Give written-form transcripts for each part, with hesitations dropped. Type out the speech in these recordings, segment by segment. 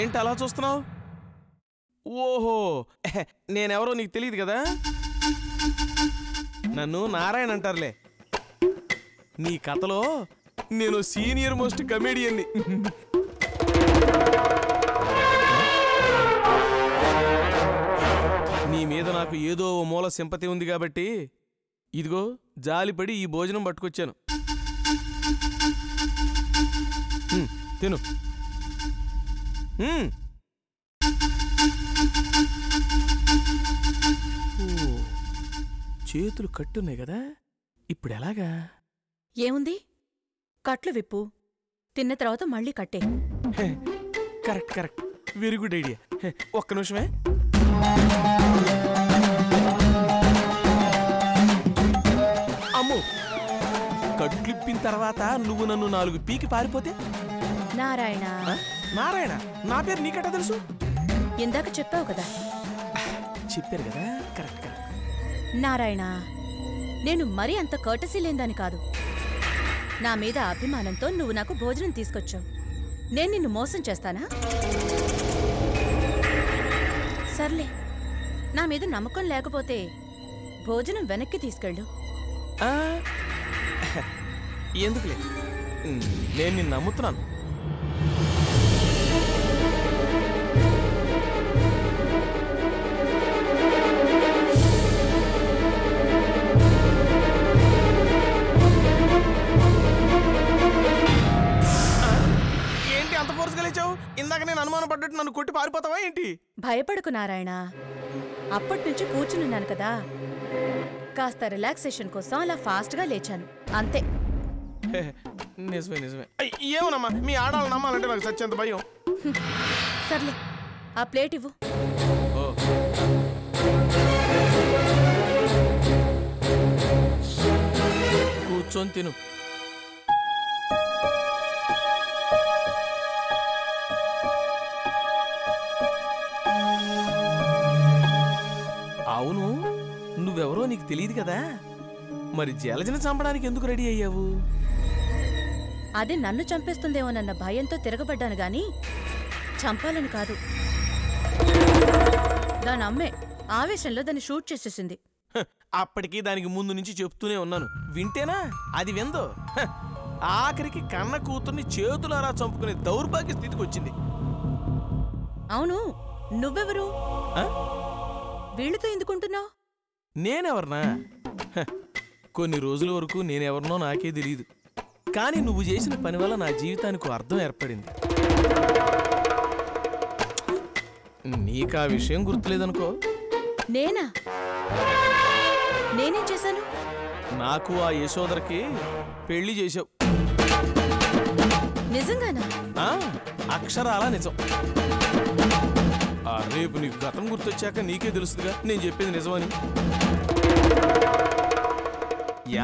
ఏంటి అలా చూస్తున్నావు? ఓహో, నేనెవరో నీకు తెలియదు కదా. నన్ను నారాయణ అంటారులే. నీ కథలో నేను సీనియర్ మోస్ట్ కమెడియన్ని. నీ మీద నాకు ఏదో ఓ మూల సింపతి ఉంది కాబట్టి ఇదిగో జాలిపడి ఈ భోజనం పట్టుకొచ్చాను. తిను. చేతులు కట్టున్నాయి కదా, ఇప్పుడు ఎలాగా? ఏముంది, కట్లు విప్పు, తిన్న తర్వాత మళ్ళీ కట్టే. Correct correct, very good idea. ఒక్క నిమిషమే. అమ్మో, కట్లిప్పిన తర్వాత నువ్వు నన్ను 4 పీకి పారిపోతే? నారాయణ. నారాయణ? నా పేరు నీకట్టా తెలుసు? ఇందాక చెప్పావు కదా. చెప్పారు కదా, కరెక్ట్ కరెక్ట్. నారాయణ, నేను మరీ అంత కర్టసీ లేందని కాదు. నా మీద అభిమానంతో నువ్వు నాకు భోజనం తీసుకొచ్చావు. నేను నిన్ను మోసం చేస్తానా? సర్లే, నా మీద నమ్మకం లేకపోతే భోజనం వెనక్కి తీసుకెళ్ళు. ఎందుకులే, నేను నిన్ను నమ్ముతున్నాను. ఏంటి అంత ఫోర్స్గా లేచావు? ఇందాక నేను అనుమానం పడ్డట్టు నన్ను కొట్టి పారిపోతావా ఏంటి? భయపడకు నారాయణ, అప్పటి నుంచి కూర్చునున్నాను కదా, కాస్త రిలాక్సేషన్ కోసం అలా ఫాస్ట్గా లేచాను అంతే. నిజమే నిజమే. ఏమోనమ్మా, మీ ఆడాలను నమ్మాలంటే నాకు చచ్చేంత భయం. సర్లే, ఆ ప్లేట్ ఇవ్వు. కూర్చొని తిను. అవును, నువ్వెవరో నీకు తెలియదు కదా, మరి జలజన చంపడానికి ఎందుకు రెడీ అయ్యావు? అది నన్ను చంపేస్తుందేమోనన్న భయంతో తిరగబడ్డాను గాని చంపాలని కాదు. దాని అమ్మే ఆవేశంలో దాన్ని షూట్ చేసేసింది. అప్పటికి దానికి ముందు నుంచి చెప్తూనే ఉన్నాను, వింటేనా? అది విందో. ఆఖరికి కన్న కూతుర్ని చేతులారా చంపుకునే దౌర్భాగ్య స్థితికి వచ్చింది. అవును, నువ్వెవరు? వీళ్ళతో ఎందుకుంటున్నావు? నేనెవర్నా? కొన్ని రోజుల వరకు నేనెవరినో నాకే తెలియదు, కానీ నువ్వు చేసిన పని వల్ల నా జీవితానికి అర్థం ఏర్పడింది. నీకా విషయం గుర్తులేదనుకో. నేనా? నేనేం చేశాను? నాకు ఆ యశోదరకి పెళ్లి చేశావు. నిజంగానా? అక్షరాలా నిజం. రేపు నీకు గతం గుర్తొచ్చాక నీకే తెలుస్తుందిగా నేను చెప్పేది నిజమని.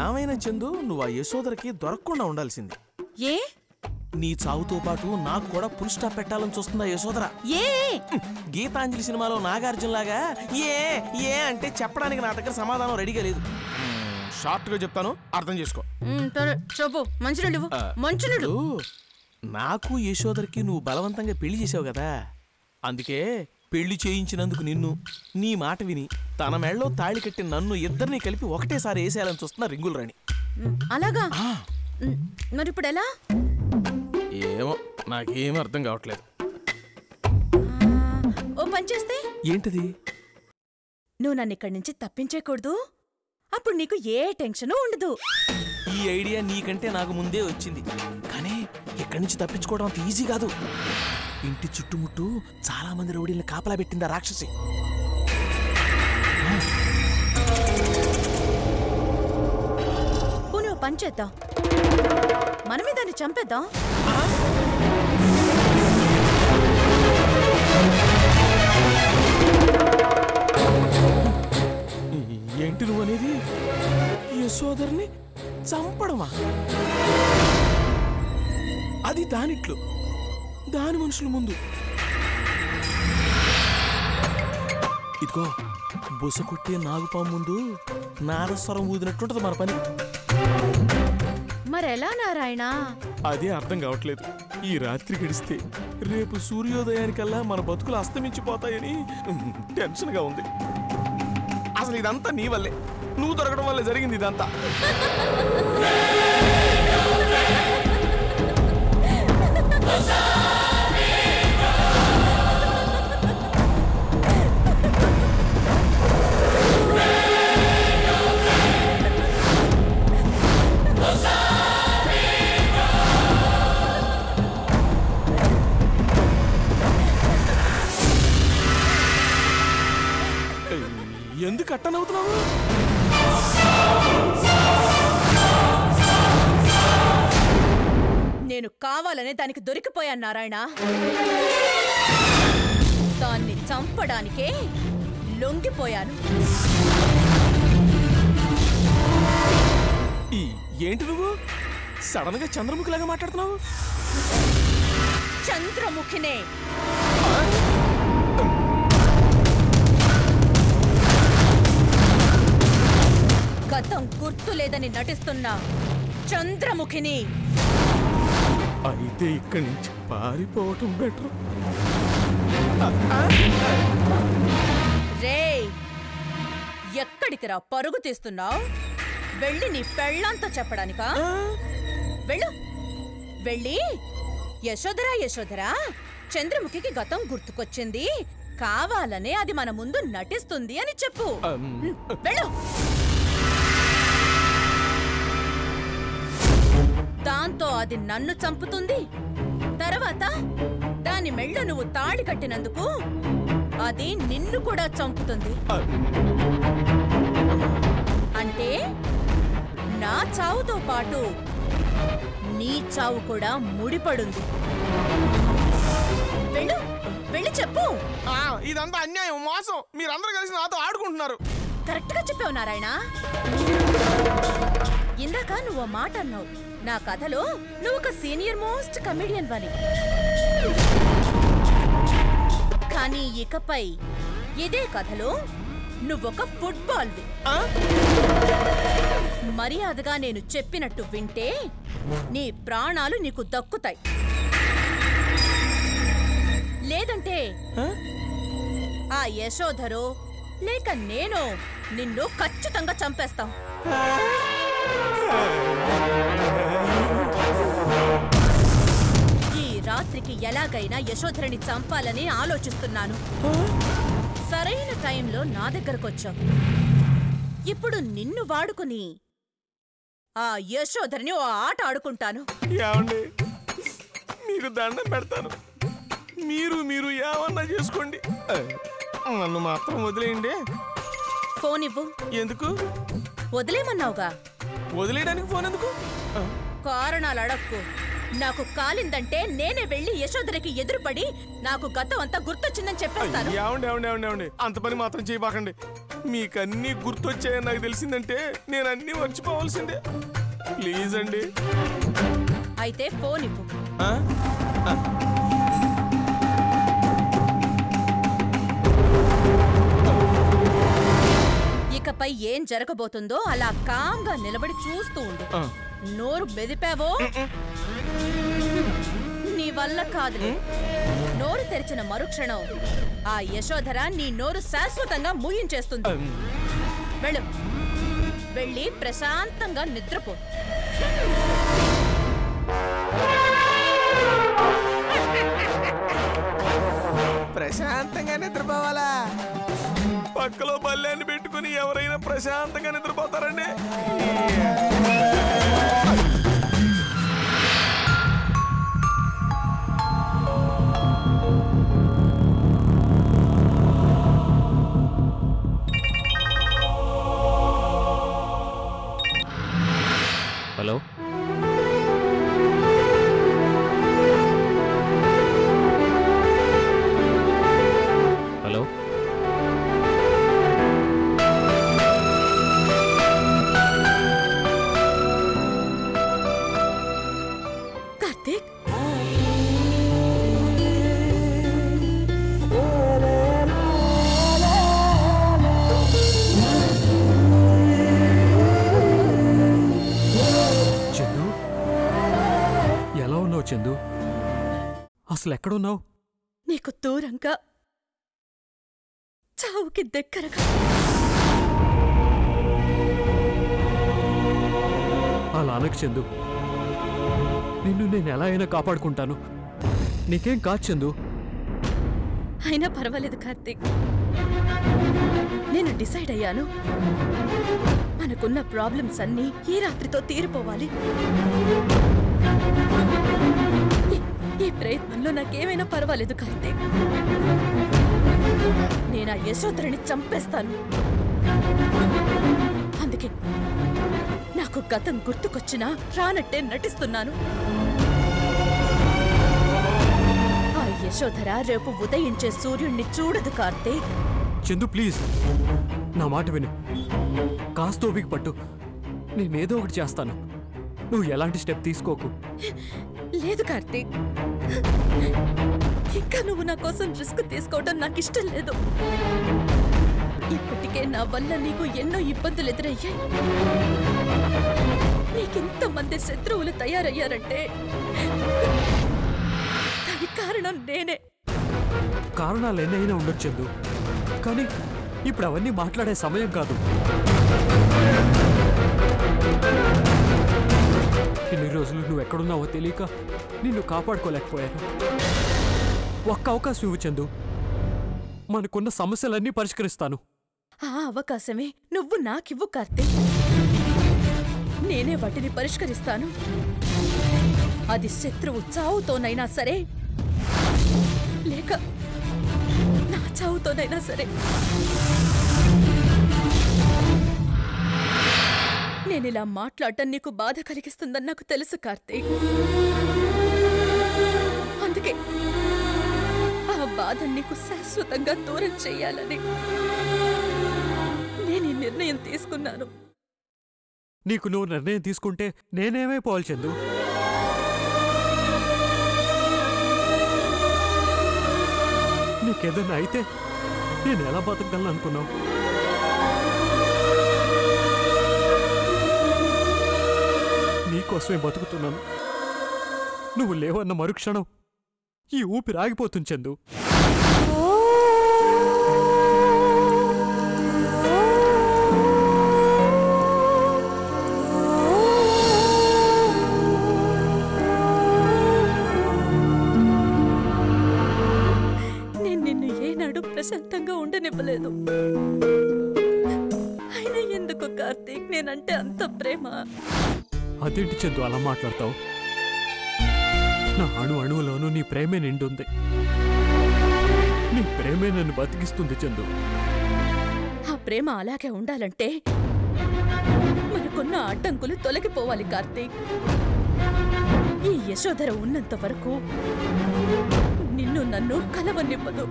ఏమైనా చందు, నువ్వు ఆ యశోదరకి దొరకకుండా ఉండాల్సింది. ఏ? నీ చావుతో పాటు నాకు కూడా ఫుల్ స్టాప్ పెట్టాలని చూస్తుందా యశోదర? ఏ? గీతాంజలి సినిమాలో నాగార్జున లాగా ఏ ఏ అంటే చెప్పడానికి నా దగ్గర సమాధానం రెడీగా లేదు. షార్ట్ గా చెప్తాను, అర్థం చేసుకో. చెప్పు. నాకు యశోదరకి నువ్వు బలవంతంగా పెళ్లి చేసావు కదా, అందుకే పెళ్లి చేయించినందుకు నిన్ను, నీ మాట విని తన మెళ్ళలో తాళి కట్టి నన్ను ఇద్దరిని కలిపి ఒకటేసారి వేసేయాలని చూస్తున్న రింగుల రాణి. అలాగా? మరి ఇప్పుడు ఎలా? ఏమో నాకేం అర్థం కావట్లేదు. ఓ పని చేస్తే? ఏంటిది? నువ్వు నన్ను ఇక్కడి నుంచి తప్పించేయకూడదు. అప్పుడు నీకు ఏ టెన్షను ఉండదు. ఈ ఐడియా నీకంటే నాకు ముందే వచ్చింది, కానీ ఇక్కడి నుంచి తప్పించుకోవడం అంత ఈజీ కాదు. ఇంటి చుట్టుముట్టు చాలా మంది రౌడీల్ని కాపలా పెట్టిందా రాక్షసి. పోనీ ఓ పని చేద్దాం, మనమే దాన్ని చంపేద్దాం. ఏంటి నువ్వు అనేది? యశోదర్ని చంపడమా? అది దానిట్లో, దాని మనుషుల ముందు. ఇదిగో బుస కొట్టే నాగుపాము ముందు నారస్వరం ఊదినట్టుంటది మన పని. మరెలా నారాయణ? అదే అర్థం కావట్లేదు. ఈ రాత్రి గడిస్తే రేపు సూర్యోదయానికల్లా మన బతుకులు అస్తమించిపోతాయని టెన్షన్గా ఉంది. అసలు ఇదంతా నీ వల్లే, నువ్వు దొరకడం వల్లే జరిగింది ఇదంతా. ఎందుకు అట్టనవుతున్నావు? నేను కావాలనే దానికి దొరికిపోయాను నారాయణ. దాన్ని చంపడానికే లొంగిపోయాను. ఏంటి నువ్వు సడన్ గా చంద్రముఖిలాగా మాట్లాడుతున్నావు? చంద్రముఖినే. గతం గుర్తు లేదని నటిస్తున్నా చంద్రముఖిని. అయితే ఇక్కడి నుంచి పారిపోవటం బెటర్. రే, ఎక్కడికి రా పరుగు తీస్తున్నావు? వెళ్ళి నీ పెళ్ళంతా చెప్పడానికా? వెళ్ళు, వెళ్ళి యశోధరా యశోధరా, చంద్రముఖికి గతం గుర్తుకొచ్చింది, కావాలనే అది మన ముందు నటిస్తుంది అని చెప్పు. వెళ్ళు. దాంతో అది నన్ను చంపుతుంది. తర్వాత దాని మెళ్ళ నువ్వు తాళి కట్టినందుకు అది నిన్ను కూడా చంపుతుంది. అంటే నా చావుతో పాటు నీ చావు కూడా ముడిపడుంది. వెళ్ళు, వెళ్ళి చెప్పు. ఇదంతా అన్యాయం, మోసం. మీరందరూ కలిసి నాతో ఆడుకుంటున్నారు. కరెక్ట్ గా చెప్పావు నారాయణ. ఇందాక నువ్వు ఆ మాట అన్నావు, నా కథలో నువ్వు ఒక సీనియర్ మోస్ట్ కమెడియన్ వని. కానీ ఇకపై ఇదే కథలో నువ్వొక ఫుట్బాల్వి. మర్యాదగా నేను చెప్పినట్టు వింటే నీ ప్రాణాలు నీకు దక్కుతాయి. లేదంటే ఆ యశోధరో లేక నేనో నిన్ను ఖచ్చితంగా చంపేస్తాం. ఈ రాత్రికి ఎలాగైనా యశోధరని చంపాలని ఆలోచిస్తున్నాను. సరైన టైంలో నా దగ్గరకొచ్చావు. ఇప్పుడు నిన్ను వాడుకుని ఆ యశోధరని ఓ ఆట ఆడుకుంటాను. ఏమండి, మీకు దండం పెడతాను. మీరు ఏమన్నా చేసుకోండి, నన్ను మాత్రం వదిలేయండి. ఫోన్ ఇవ్వు. ఎందుకు? వదిలేమన్నావుగా. వదిలేయడానికి ఫోన్ ఎందుకు? కారణాలు అడక్కు. నాకు కాలిందంటే నేనే వెళ్ళి యశోధరకి ఎదురుపడి నాకు గతం అంతా గుర్తొచ్చిందని చెప్పేస్తాను. ఏమండి, అంత పని మాత్రం చేయబాకండి. మీకన్నీ గుర్తొచ్చాయని నాకు తెలిసిందంటే నేను అన్నీ మర్చిపోవాల్సిందే. ప్లీజ్ అండి. అయితే ఫోన్ ఇవ్వు. ఇకపై ఏం జరగబోతుందో అలా కామ్గా నిలబడి చూస్తూ ఉండు. నోరు మెదిపావో నీ వల్ల కాదులే. నోరు తెరిచిన మరుక్షణం ఆ యశోధర నీ నోరు శాశ్వతంగా మూయించేస్తుంది. వెళ్ళు, వెళ్ళి ప్రశాంతంగా నిద్రపో. ప్రశాంతంగా నిద్రపోవాలా? పక్కలో బల్లాన్ని పెట్టుకుని ఎవరైనా ప్రశాంతంగా నిద్రపోతారండి? హలో, హలో, కార్తీక్, చందు ఎలా ఉన్నావు? చందు అసలు ఎక్కడున్నావు? నీకు దూరంగా, చావుకి దగ్గరగా. అలా అనకు చందు, నిన్ను నేను ఎలా అయినా కాపాడుకుంటాను. నీకేం కాదు చందు. అయినా పర్వాలేదు కార్తీక్, నేను డిసైడ్ అయ్యాను. మనకున్న ప్రాబ్లమ్స్ అన్నీ ఈ రాత్రితో తీరిపోవాలి. ఈ ప్రయత్నంలో నాకేమైనా పర్వాలేదు కార్తీక్. నేను ఆ యశోధరని చంపేస్తాను. అందుకే నాకు గతం గుర్తుకొచ్చినా రానట్టే నటిస్తున్నాను. ఆ యశోధర రేపు ఉదయించే సూర్యుణ్ణి చూడదు కార్తీక్. చందు ప్లీజ్ నా మాట విను. కాస్త ఓపిక పట్టు, నేనేదో ఒకటి చేస్తాను. నువ్వు ఎలాంటి స్టెప్ తీసుకోకు. లేదు కార్తీక్, ఇంకా నువ్వు నా కోసం రిస్క్ తీసుకోవడం నాకు ఇష్టం లేదు. ఇప్పటికే నా వల్ల నీకు ఎన్నో ఇబ్బందులు ఎదురయ్యాయి. నీకింతమంది శత్రువులు తయారయ్యారంటే దానికి కారణం నేనే. కారణాలు ఎన్నైనా ఉండొచ్చు చందు, కానీ ఇప్పుడు అవన్నీ మాట్లాడే సమయం కాదు. ఇన్ని రోజులు నువ్వు ఎక్కడున్నావో తెలియక నిన్ను కాపాడుకోలేకపోయాను. ఒక్క అవకాశం ఇవ్వు చందు, మనకున్న సమస్యలన్నీ పరిష్కరిస్తాను. ఆ అవకాశమే నువ్వు నాకివ్వు కార్తీక్. నేనే వాటిని పరిష్కరిస్తాను. అది శత్రువు చావుతోనైనా సరే, లేక నా చావుతోనైనా సరే. నేనిలా మాట్లాడటం నీకు బాధ కలిగిస్తుందని నాకు తెలుసు కార్తీక్. అందుకే ఆ బాధ నీకు శాశ్వతంగా దూరం చెయ్యాలని నేను ఈ నిర్ణయం తీసుకున్నాను. నీకు నువ్వు నిర్ణయం తీసుకుంటే నేనేమైపోవాలి చందు? నీకేదన్నా అయితే నేను ఎలా బతకగలను అనుకున్నావు? నీకోసమే బతుకుతున్నాను. నువ్వు లేవన్న మరుక్షణం ఈ ఊపిరి ఆగిపోతుంది చందు. నేను నిన్ను ఏనాడు ప్రశాంతంగా ఉండనివ్వలేదు. అయినా ఎందుకు కార్తీక్ నేనంటే అంత ప్రేమ? అదేంటి చందు అలా మాట్లాడతావు? నా అణువులోనూ నీ ప్రేమే నిండుంది. నీ ప్రేమే నన్ను బతికిస్తుంది చందు. ఆ ప్రేమ అలాగే ఉండాలంటే మనకున్న అడ్డంకులు తొలగిపోవాలి కార్తీక్. ఈ యశోధర ఉన్నంత వరకు నిన్ను నన్ను కలవనివ్వదు.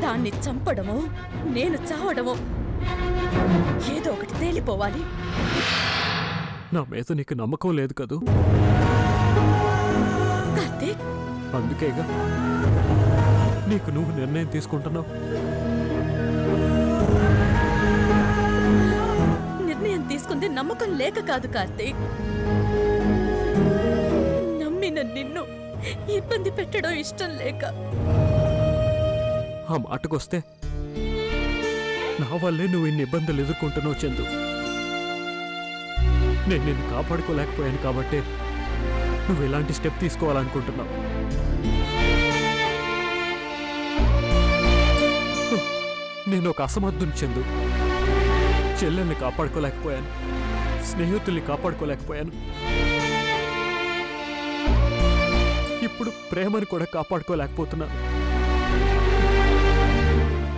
దాన్ని చంపడమో నేను చావడమో ఏదో ఒకటి తేలిపోవాలి. నా మీద నీకు నమ్మకం లేదు కదూ? కార్తీక్, అందుకేగా నీకు నువ్వు నిర్ణయం తీసుకుంటున్నావు. నిర్ణయం తీసుకుంది నమ్మకం లేక కాదు కార్తీక్. నమ్మిన నిన్ను ఇబ్బంది పెట్టడం ఇష్టం లేక. ఆ మాటకొస్తే నా వల్లే నువ్వు ఇన్ని ఇబ్బందులు ఎదుర్కొంటున్నావు చందు. నేను నిన్ను కాపాడుకోలేకపోయాను కాబట్టే నువ్వు ఎలాంటి స్టెప్ తీసుకోవాలనుకుంటున్నావు. నేను ఒక అసమర్థుని చందు. చెల్లెల్ని కాపాడుకోలేకపోయాను, స్నేహితుల్ని కాపాడుకోలేకపోయాను, ఇప్పుడు ప్రేమను కూడా కాపాడుకోలేకపోతున్నాను.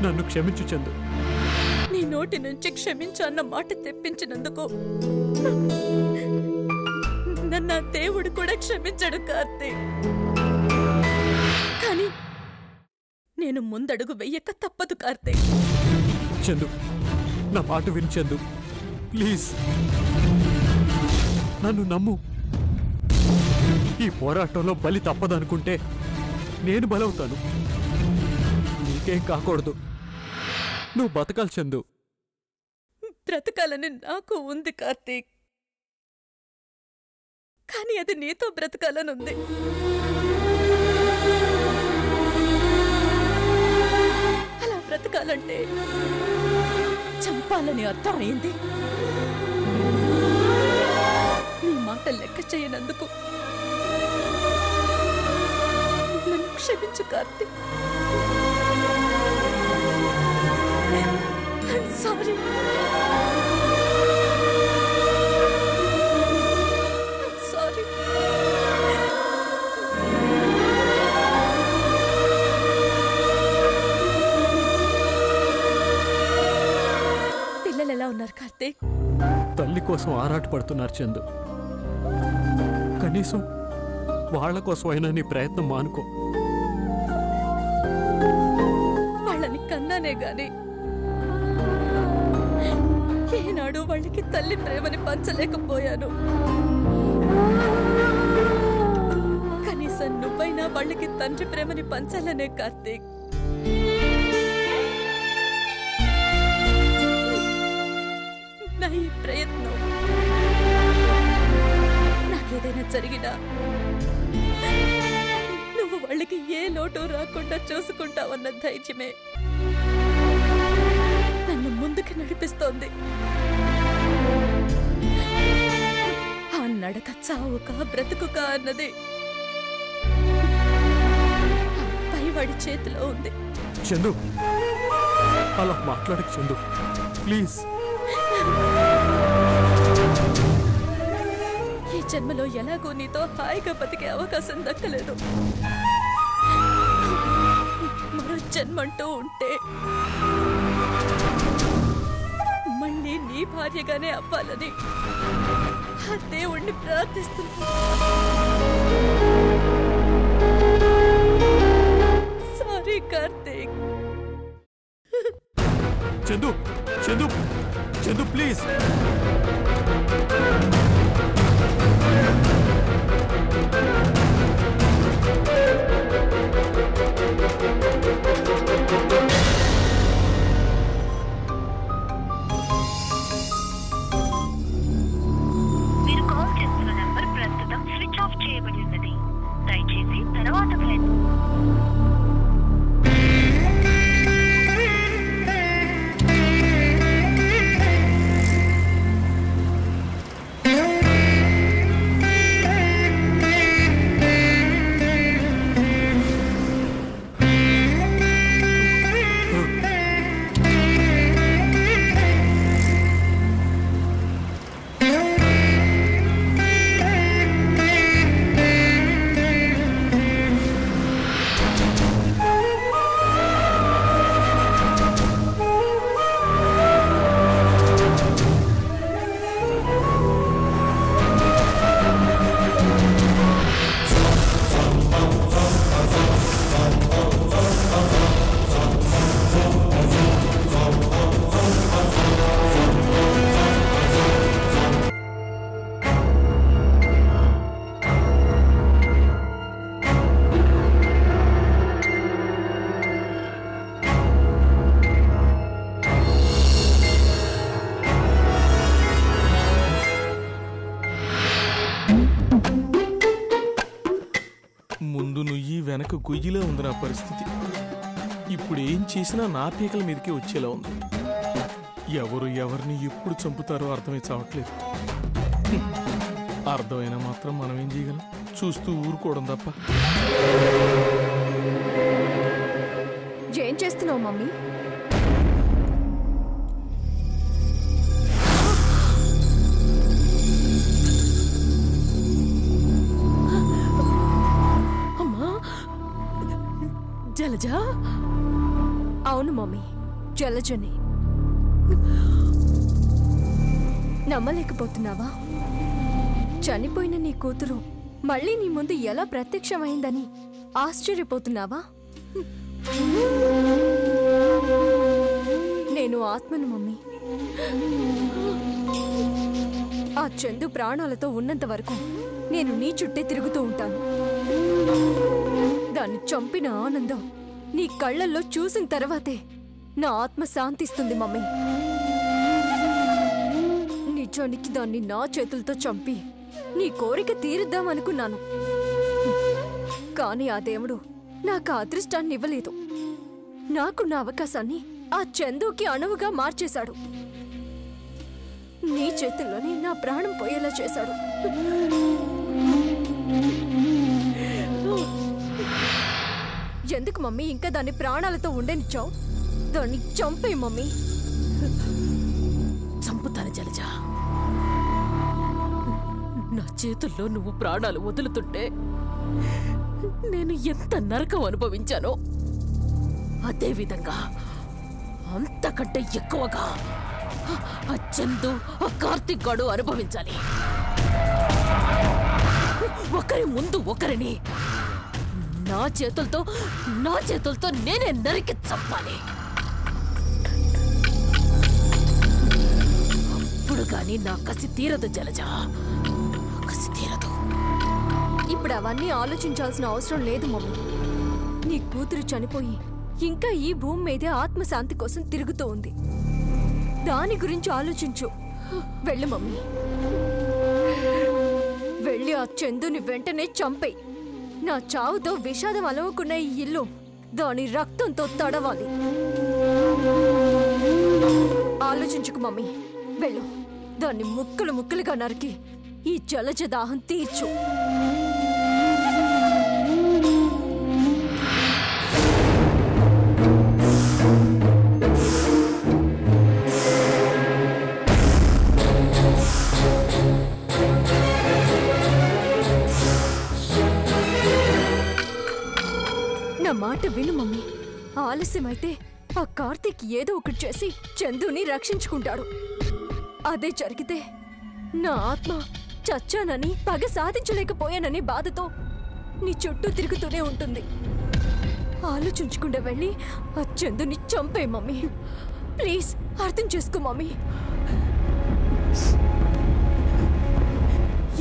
నన్ను క్షమించు చందు. నీ నోటి నుంచి క్షమించు అన్న మాట తెప్పించినందుకు నన్ను ఆ దేవుడు కూడా క్షమించడు కార్తీక్. కానీ నేను ముందడుగు వెయ్యక తప్పదు కార్తీక్. చందు, నా మాట విను చందు, ప్లీజ్ నన్ను నమ్ము. ఈ పోరాటంలో బలి తప్పదనుకుంటే నేను బలవుతాను. నీకేం కాకూడదు. నువ్వు బతకాలి చందు. బ్రతకాలని నాకు ఉంది కార్తీక్, కానీ అది నీతో బ్రతకాలని ఉంది. అలా బ్రతకాలంటే చంపాలని అర్థం అయింది. నీ మాట లెక్క చేయనందుకు నన్ను క్షమించు Karthik. I'm sorry. I'm sorry. పిల్లలు ఎలా ఉన్నారు కార్తీక్? తల్లి కోసం ఆరాటపడుతున్నారు చందు. కనీసం వాళ్ళ కోసం అయినా నీ ప్రయత్నం మానుకో. వాళ్ళని కన్నానే గాని ఏనాడు వాళ్ళకి తల్లి ప్రేమని పంచలేకపోయాను. కనీసం నువ్వైనా వాళ్ళకి తండ్రి ప్రేమని పంచాలనే కార్తీక్. నా ఈ ప్రయత్నం నాకేదైనా జరిగినా నువ్వు వాళ్ళకి ఏ లోటు రాకుండా చూసుకుంటావన్న ధైర్యమే నన్ను ముందుకు నడిపిస్తోంది. ఆ నడక చావుక బ్రతుకుక అన్నది పైవాడి చేతిలో ఉంది. చందు, అలా మాట్లాడకు చందు, ప్లీజ్. ఈ జన్మలో ఎలాగో నీతో హాయిగా బతికే అవకాశం దక్కలేదు. మరో జన్మంటూ ఉంటే మళ్ళీ నీ భార్యగానే అవ్వాలని ఆ దేవుణ్ణి ప్రార్థిస్తున్నా. సారీ కార్తీక్. చందు, చందు, చందు, ప్లీజ్. మీరు కాల్ చేస్తున్న నంబర్ ప్రస్తుతం స్విచ్ ఆఫ్ చేయబడి ఉన్నది. దయచేసి తర్వాత ముందు నుయ్యి వెనక గొయ్యిలో ఉంది నా పరిస్థితి. ఇప్పుడు ఏం చేసినా నా పీకల మీదకే వచ్చేలా ఉంది. ఎవరు ఎవరిని ఎప్పుడు చంపుతారో అర్థమై చావట్లేదు. అర్థమైనా మాత్రం మనం ఏం చేయగలం? చూస్తూ ఊరుకోవడం తప్ప. ఏం చేస్తున్నావు మమ్మీ? అమ్మా జలజ. అవును మమ్మీ, జలజని. నమ్మలేకపోతున్నావా? చనిపోయిన నీ కూతురు మళ్ళీ నీ ముందు ఎలా ప్రత్యక్షమైందని ఆశ్చర్యపోతున్నావా? నేను ఆత్మను మమ్మీ. ఆ చందు ప్రాణాలతో ఉన్నంత వరకు నేను నీ చుట్టే తిరుగుతూ ఉంటాను. దాన్ని చంపిన ఆనందం నీ కళ్ళల్లో చూసిన తర్వాతే నా ఆత్మ శాంతిస్తుంది మమ్మీ. నిజానికి దాన్ని నా చేతులతో చంపి నీ కోరిక తీరుద్దామనుకున్నాను. కానీ ఆ దేవుడు నాకు ఆ అదృష్టాన్ని ఇవ్వలేదు. నాకున్న అవకాశాన్ని ఆ చందుకి అణువుగా మార్చేశాడు. నీ చేతుల్లోనే నా ప్రాణం పోయేలా చేశాడు. ఎందుకు మమ్మీ ఇంకా దాన్ని ప్రాణాలతో ఉండనిచ్చావు? దాన్ని చంపే మమ్మీ. చంపుతాను జలజ. నా చేతుల్లో నువ్వు ప్రాణాలు వదులుతుంటే నేను ఎంత నరకం అనుభవించానో అదేవిధంగా అంతకంటే ఎక్కువగా ఆ చందు, ఆ కార్తిక్ గాడు అనుభవించాలి. ఒకరి ముందు ఒకరిని నా చేతులతో నేనే నరికి చంపాలి. అప్పుడు గాని నా కసి తీరదు జలజ, కసి తీరదు. ఇప్పుడు అవన్నీ ఆలోచించాల్సిన అవసరం లేదు మమ్మీ. నీ కూతురు చనిపోయి ఇంకా ఈ భూమి మీదే ఆత్మశాంతి కోసం తిరుగుతూ ఉంది. దాని గురించి ఆలోచించు. వెళ్ళు మమ్మీ, వెళ్ళి ఆ చందుని వెంటనే చంపే. నా చావుతో విషాదం అలవకున్న ఈ ఇల్లు దాని రక్తంతో తడవాలి. ఆలోచించుకు మమ్మీ, వెళ్ళు. దాన్ని ముక్కలు ముక్కలుగా నరికి ఈ జలజ దాహం తీర్చు. నా మాట విను మమ్మీ. ఆలస్యమైతే ఆ కార్తీక్ ఏదో ఒకటి చేసి చందుని రక్షించుకుంటాడు. అదే జరిగితే నా ఆత్మ చచ్చానని, పగ సాధించలేకపోయానని బాధతో నీ చుట్టూ తిరుగుతూనే ఉంటుంది. ఆలోచించకుండా వెళ్ళి ఆ చందుని చంపే మమ్మీ. ప్లీజ్ అర్థం చేసుకో మమ్మీ.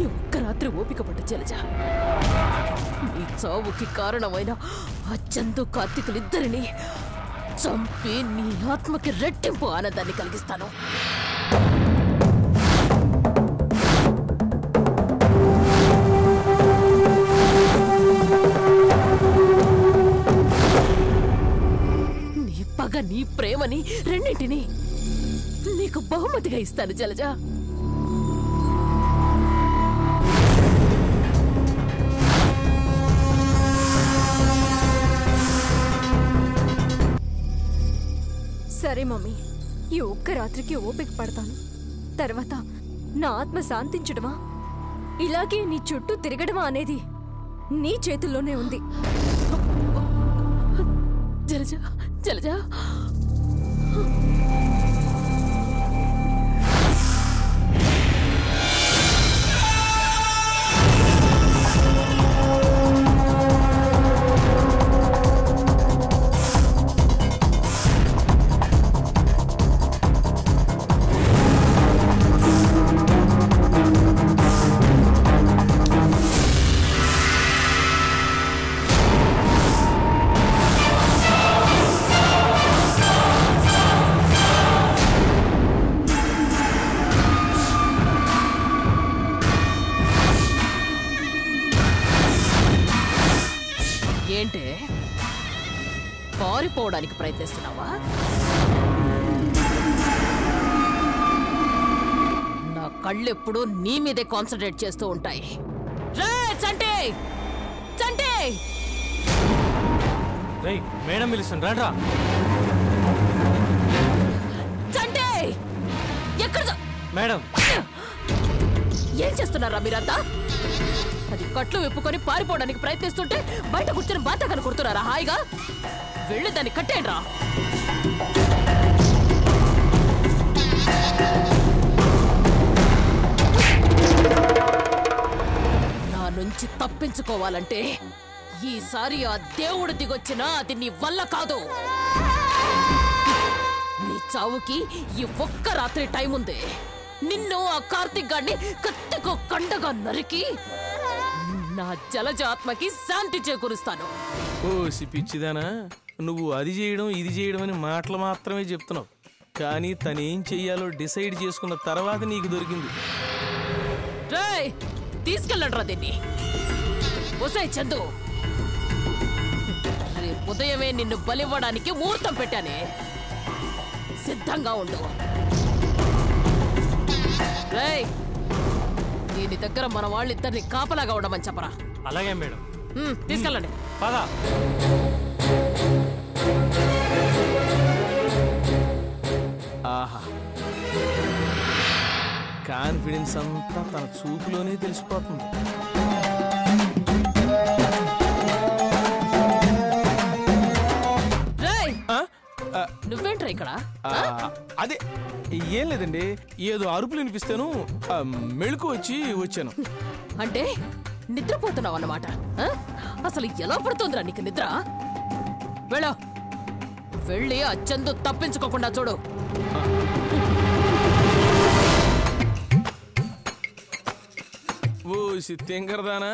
ఈ ఒక్క రాత్రి ఓపిక పట్టు జలజ. నీ చావుకి కారణమైన ఆ చందు, కార్తీకులిద్దరిని చంపి నీ ఆత్మకి రెట్టింపు ఆనందాన్ని కలిగిస్తాను. నీ పగ, నీ ప్రేమని రెండింటినీ నీకు బహుమతిగా ఇస్తాను జలజ. సరే మమ్మీ, ఈ ఒక్క రాత్రికి ఓపిక పడతాను. తర్వాత నా ఆత్మ శాంతించడమా, ఇలాగే నీ చుట్టూ తిరగడమా అనేది నీ చేతుల్లోనే ఉంది. జలజ, జలజ. పారిపోవడానికి ప్రయత్నిస్తున్నావా? నా కళ్ళెప్పుడు నీ మీదే కాన్సన్ట్రేట్ చేస్తూ ఉంటాయి. రే చంటే, చంటే! మేడం పిలుస్తాను రాడ్రా. చంటే ఎక్కడ మేడం ఏం చేస్తున్నారా మీరంతా? అది కట్లు విప్పుకొని పారిపోవడానికి ప్రయత్నిస్తుంటే బయట కూర్చొని బాతకని కుడుతున్నారా హాయిగా? వెళ్ళి దాన్ని కట్టేయండిరా. నా నుంచి తప్పించుకోవాలంటే ఈసారి ఆ దేవుడు దిగొచ్చినా అది నీ వల్ల కాదు. నీ చావుకి ఈ ఒక్క రాత్రి టైం ఉంది. నిన్ను ఆ కార్తీక్ గాడిని కత్తికో కండగా నరికి నా జలజ ఆత్మకి శాంతి చేకూరుస్తాను. ఓ పిచ్చిదానా, నువ్వు అది చేయడం ఇది చేయడం అని మాటలు మాత్రమే చెప్తున్నావు, కానీ తనేం చెయ్యాలో డిసైడ్ చేసుకున్న తర్వాత నీకు దొరికింది. రేయ్ తీసుకెళ్ళండ్రా దీన్ని. ఒసేయ్ చందు, రేపు ఉదయమే నిన్ను బలివ్వడానికి ముహూర్తం పెట్టానే, సిద్ధంగా ఉండు. రేయ్ దీని దగ్గర మన వాళ్ళిద్దరిని కాపలాగా ఉండమని చెప్పరా. అలాగే మేడం. తీసుకెళ్ళండి. పదా. ఆహా, కాన్ఫిడెన్స్ అంతా తన చూపులోనే తెలిసిపోతుంది. రేయ్ నువ్వేంట్రా ఇక్కడ? అదే ఏం లేదండి, ఏదో అరుపులు వినిపిస్తాను మెళుకు వచ్చాను. అంటే నిద్రపోతున్నావు అన్నమాట. అసలు ఎలా పడుతుందిరా నీకు నిద్ర? వెళ్ళి ఆ చందు తప్పించుకోకుండా చూడు. ఓ తెంగరదానా,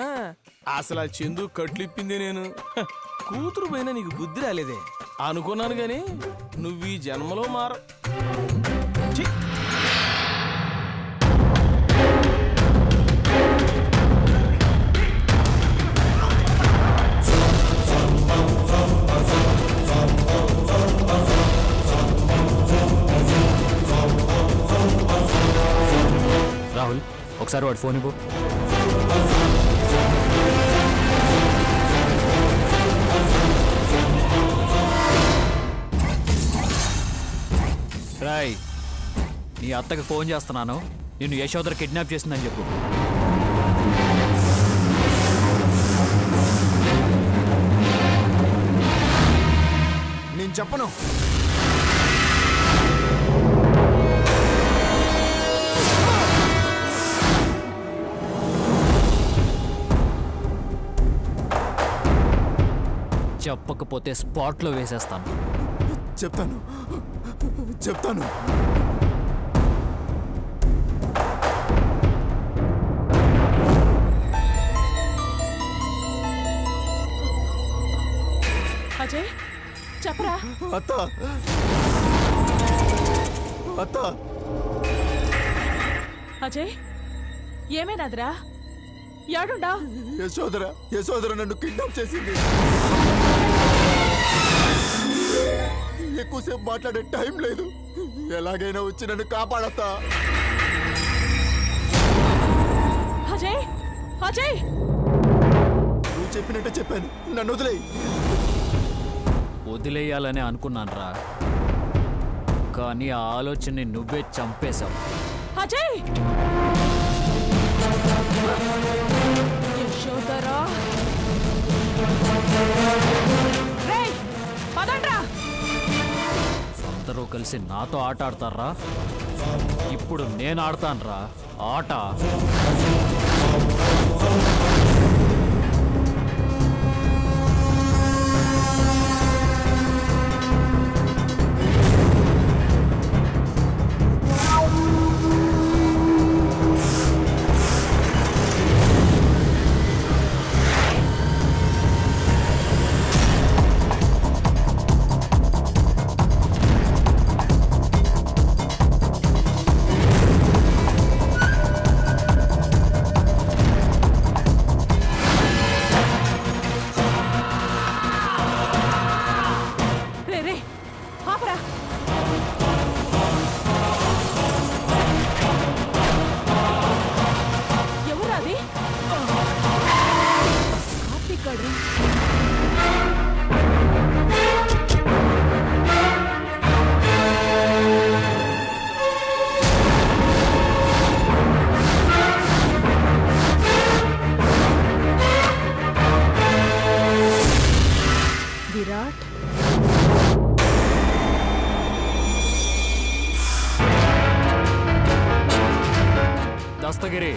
అసలు ఆ చందు కట్లిప్పింది నేను. కూతురు పైన నీకు బుద్ధి రాలేదే అనుకున్నాను గాని నువ్వు ఈ జన్మలో మార. రాహుల్ ఒకసారి వాడు ఫోన్ ఇవ్వు. రాయ్ నీ అత్తకి ఫోన్ చేస్తున్నాను, నిన్ను యశోదర కిడ్నాప్ చేసిందని చెప్పు. నేను చెప్పను. చెప్పకపోతే స్పాట్లో వేసేస్తాను. చెప్తాను. అజయ్ చెప్పరా. అత్త అజయ్ ఏమైనాదిరా? యాడుండా? యశోదర నన్ను కిడ్నాప్ చేసింది. ఎక్కువసేపు మాట్లాడే టైం లేదు, ఎలాగైనా వచ్చి నన్ను కాపాడతా. అజయ్ నువ్వు చెప్పినట్టే చెప్పాను, నన్ను వదిలేయాలని అనుకున్నాను రా, కానీ ఆ ఆలోచనని నువ్వే చంపేశావు. అజయ్ యశోదరా, రేయ్ పదండ్రా. అందరూ కలిసి నాతో ఆట ఆడతారా? ఇప్పుడు నేను ఆడతానురా ఆట. దస్తగిరి,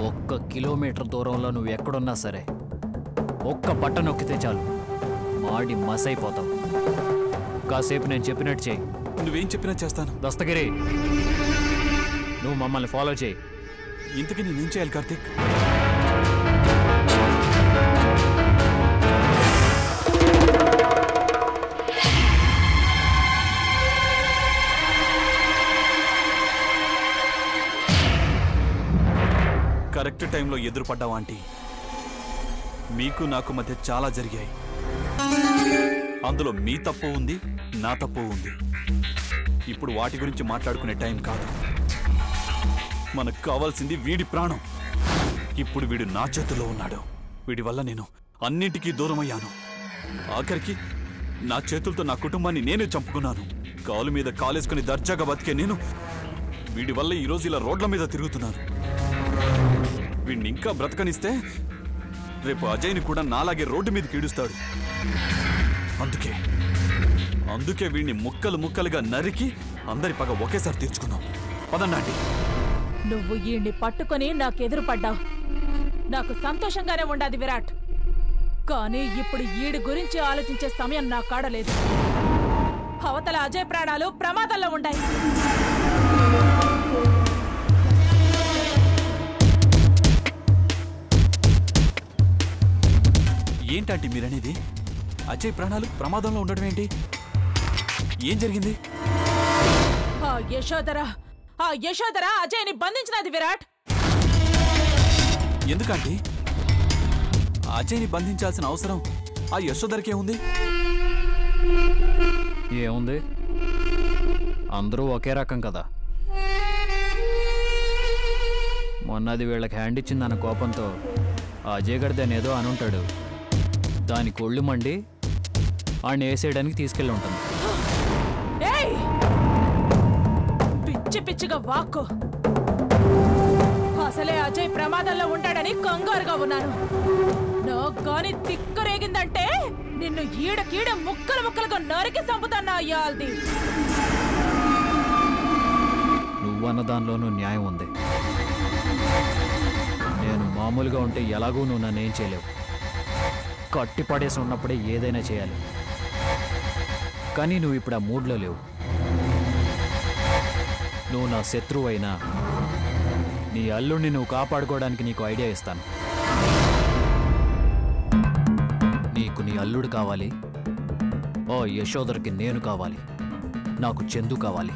ఒక్క కిలోమీటర్ దూరంలో నువ్వు ఎక్కడున్నా సరే ఒక్క బటన్ నొక్కితే చాలు మాడి మసైపోతావు. కాసేపు నేను చెప్పినట్టు చేయి. నువ్వేం చెప్పినా చేస్తాను. దస్తగిరి, నువ్వు మమ్మల్ని ఫాలో చేయి. ఇంతకీ నేనేం చేయాలి కార్తీక్? కరెక్ట్ టైంలో ఎదురుపడ్డావా ఆంటీ? మీకు నాకు మధ్య చాలా జరిగాయి. అందులో మీ తప్పు ఉంది, నా తప్పు ఉంది. ఇప్పుడు వాటి గురించి మాట్లాడుకునే టైం కాదు. మనకు కావాల్సింది వీడి ప్రాణం. ఇప్పుడు వీడు నా చేతుల్లో ఉన్నాడు. వీడి వల్ల నేను అన్నింటికీ దూరమయ్యాను. ఆఖరికి నా చేతులతో నా కుటుంబాన్ని నేనే చంపుకున్నాను. కాలు మీద కాలేసుకుని దర్జాగా బతికే నేను వీడి వల్ల ఈరోజు ఇలా రోడ్ల మీద తిరుగుతున్నాను. వీడిని ఇంకా బ్రతకనిస్తే రేపు అజయ్ని కూడా నాలాగే రోడ్డు మీద కీడుస్తాడు. అందుకే వీడిని ముక్కలు ముక్కలుగా నరికి అందరి పగ ఒకేసారి తీర్చుకుందాం. పదండి. నువ్వు ఈయన్ని పట్టుకొని నాకెదురుపడ్డావు. నాకు సంతోషంగానే ఉండాది విరాట్. కానీ ఇప్పుడు ఈడి గురించి ఆలోచించే సమయం నా కాడలేదు. అవతల అజయ్ ప్రాణాలు ప్రమాదంలో ఉన్నాయి. ఏంటంటే మీరనేది? అజయ్ ప్రాణాలు ప్రమాదంలో ఉండడం ఏంటి? ఏం జరిగింది? ఆ యశోదర అజయ్ని బంధించినది విరాట్. ఎందుకంటే అజయ్ని బంధించాల్సిన అవసరం ఆ యశోదరకే ఉంది. ఏముంది, అందరూ ఒకే రకం కదా. మొన్నది వీళ్ళకి హ్యాండ్ ఇచ్చిందన్న కోపంతో అజయ్ గడిదని ఏదో అనుంటాడు. దానికి ఒళ్ళు మండి ఆడిని వేసేయడానికి తీసుకెళ్ళి ఉంటుంది. పిచ్చి పిచ్చిగా వాక్కు. అసలే అజయ్ ప్రమాదంలో ఉంటాడని కంగారుగా ఉన్నాను. నాకు గాని తిక్కరేగిందంటే నిన్ను ఈడకీడ ముక్కలు ముక్కలుగా నరికి చంపుతాన్నా అయ్యాల్ది. నువ్వన్న దానిలోనూ న్యాయం ఉంది. నేను మామూలుగా ఉంటే ఎలాగూ నువ్వు నన్నేం చేయలేవు. కట్టి పడేసి ఉన్నప్పుడే ఏదైనా చేయాలి. కానీ నువ్వు ఇప్పుడు ఆ మూడ్లో లేవు. నువ్వు నా శత్రువు అయినా నీ అల్లుడిని నువ్వు కాపాడుకోవడానికి నీకు ఐడియా ఇస్తాను. నీకు నీ అల్లుడు కావాలి, ఓ యశోదరకి నేను కావాలి, నాకు చందు కావాలి.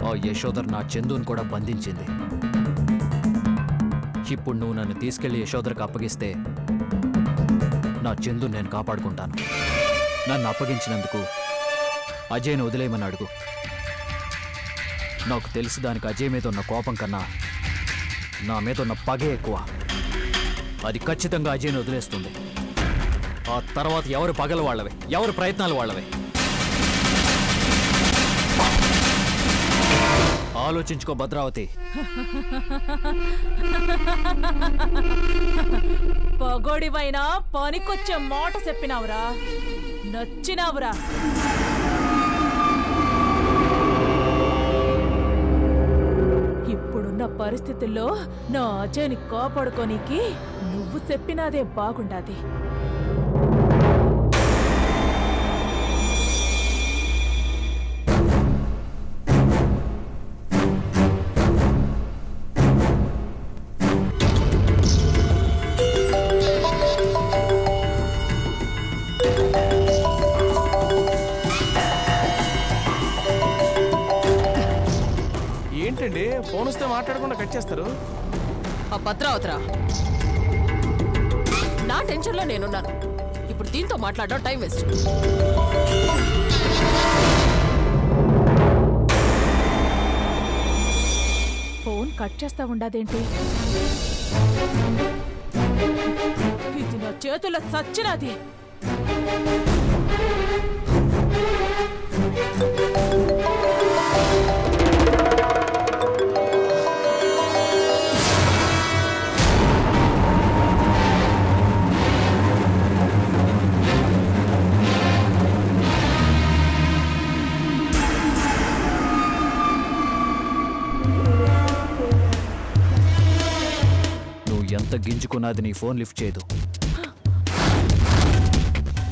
ఓ యశోదర్ నా చందుని కూడా బంధించింది. ఇప్పుడు నువ్వు నన్ను తీసుకెళ్లి యశోదరకు అప్పగిస్తే నా చందు నేను కాపాడుకుంటాను. నన్ను అప్పగించినందుకు అజయ్ని వదిలేయమని అడుగు. నాకు తెలిసి దానికి అజయ్ మీద ఉన్న కోపం కన్నా నా మీద ఉన్న పగే ఎక్కువ. అది ఖచ్చితంగా అజయ్ని వదిలేస్తుంది. ఆ తర్వాత ఎవరు పగలు వాళ్ళవే, ఎవరు ప్రయత్నాలు వాళ్ళవే. ఆలోచించుకో భద్రావతి. పగోడివైనా పనికొచ్చే మాట చెప్పినావురా, నచ్చినావురా. ఇప్పుడున్న పరిస్థితుల్లో నా అజయ్ని కాపాడుకోనికి నువ్వు చెప్పినదే బాగుండాది. ఏంటండి ఫోన్ వస్తే మాట్లాడకుండా కట్ చేస్తారు? ఆ భద్రావతిరా, నా టెన్షన్లో నేనున్నాను. ఇప్పుడు దీంతో మాట్లాడడం టైం వేస్ట్. ఫోన్ కట్ చేస్తా ఉండాదేంటి? ఇది నా చేతుల్లో సచ్చినది. ఎంత గింజుకున్నది నీ ఫోన్ లిఫ్ట్ చేయదు.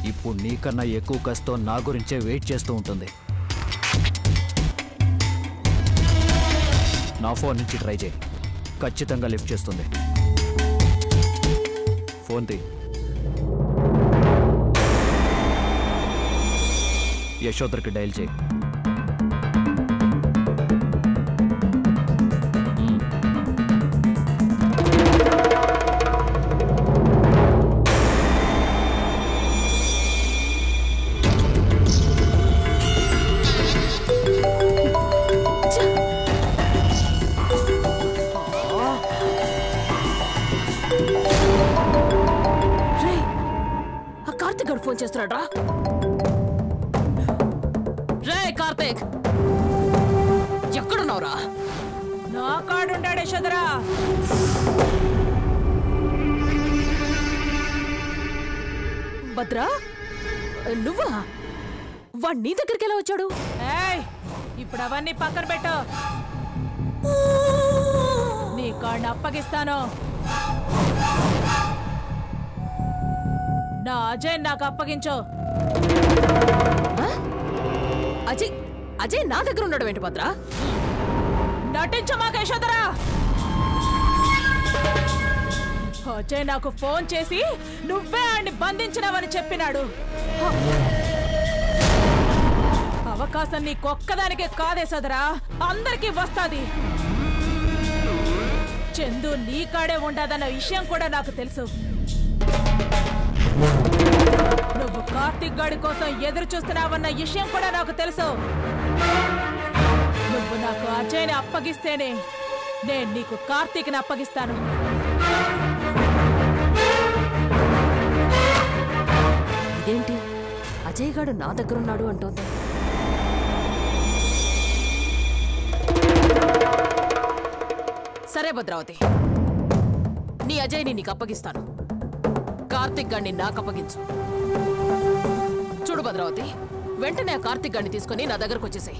ఇప్పుడు నీకన్నా ఎక్కువ కష్టతో నా గురించే వెయిట్ చేస్తూ ఉంటుంది. నా ఫోన్ నుంచి ట్రై చేయి, ఖచ్చితంగా లిఫ్ట్ చేస్తుంది. ఫోన్ తీ. యశోదర్కి డైల్ చేయి. కార్తిక్ గారు ఫోన్ చేస్తున్నాడా? రే కార్తిక్, ఎక్కడున్నావురా? నా కాడుంటాడు యశోదరా. భద్రా, నువ్వా? వాడు నీ దగ్గరికి ఎలా వచ్చాడు? ఏయ్, ఇప్పుడు అవన్నీ పక్కన పెట్టు. నీ కార్డుని అప్పగిస్తాను. నా అజయ్ నాకు అప్పగించు. అజయ్ అజయ్ నా దగ్గర ఉన్నాడు ఏంటి భద్రా? నటించమాక యశోదరా. అజయ్ నాకు ఫోన్ చేసి నువ్వే ఆయన్ని బంధించినావని చెప్పినాడు. అవకాశం నీకొక్కదానికే కాదే సోదరా, అందరికీ వస్తాది. చందు నీ కాడే ఉండదన్న విషయం కూడా నాకు తెలుసు. నువ్వు కార్తిక్ గాడి కోసం ఎదురు చూస్తున్నావన్న విషయం కూడా నాకు తెలుసు. నువ్వు నాకు అజయ్ని అప్పగిస్తేనే నేను నీకు కార్తీక్ని అప్పగిస్తాను. ఇదేంటి అజయ్ గాడు నా దగ్గరున్నాడు అంటోంది? సరే భద్రావతి, నీ అజయ్ని నీకు అప్పగిస్తాను. కార్తిక్ గాడిని నాకు అప్పగించు. చూడు భద్రావతి, వెంటనే ఆ కార్తిక్ గాడిని తీసుకుని నా దగ్గరకు వచ్చేసాయి.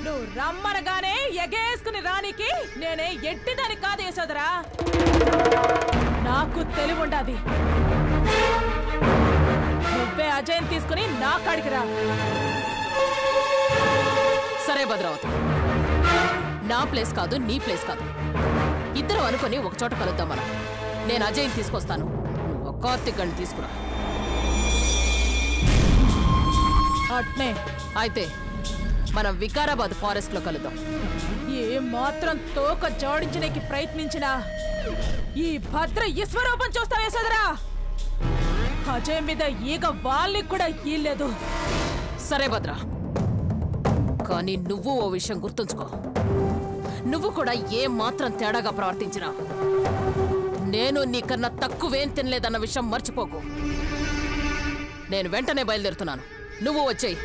నువ్వు రమ్మనగానే ఎగేసుకుని రానికి నేనే ఎట్టిదని కాదు యశోదరా. నాకు తెలివి ఉండాది. నువ్వే అజయ్ని తీసుకుని నా కాడికి రా. సరే భద్రావతి, నా ప్లేస్ కాదు, నీ ప్లేస్ కాదు, ఇద్దరు అనుకుని ఒక చోట కలుద్దాం మనం. నేను అజయ్ని తీసుకొస్తాను, నువ్వు కార్తిక్ గాడిని తీసుకురా. అట్నే అయితే మనం వికారాబాద్ ఫారెస్ట్ లో కలుద్దాం. ఏ మాత్రం తోక జోడించడానికి ప్రయత్నించినా ఈ భద్ర ఈశ్వరూపం చూస్తావే సోదరా. అజయ్ మీద ఈగ వాళ్ళకి కూడా ఈలేదు. సరే భద్ర, కానీ నువ్వు ఓ విషయం గుర్తుంచుకో. నువ్వు కూడా ఏ మాత్రం తేడాగా ప్రవర్తించినా నేను నీకన్నా తక్కువేం తినలేదన్న విషయం మర్చిపోకు. నేను వెంటనే బయలుదేరుతున్నాను, నువ్వు వచ్చేయి.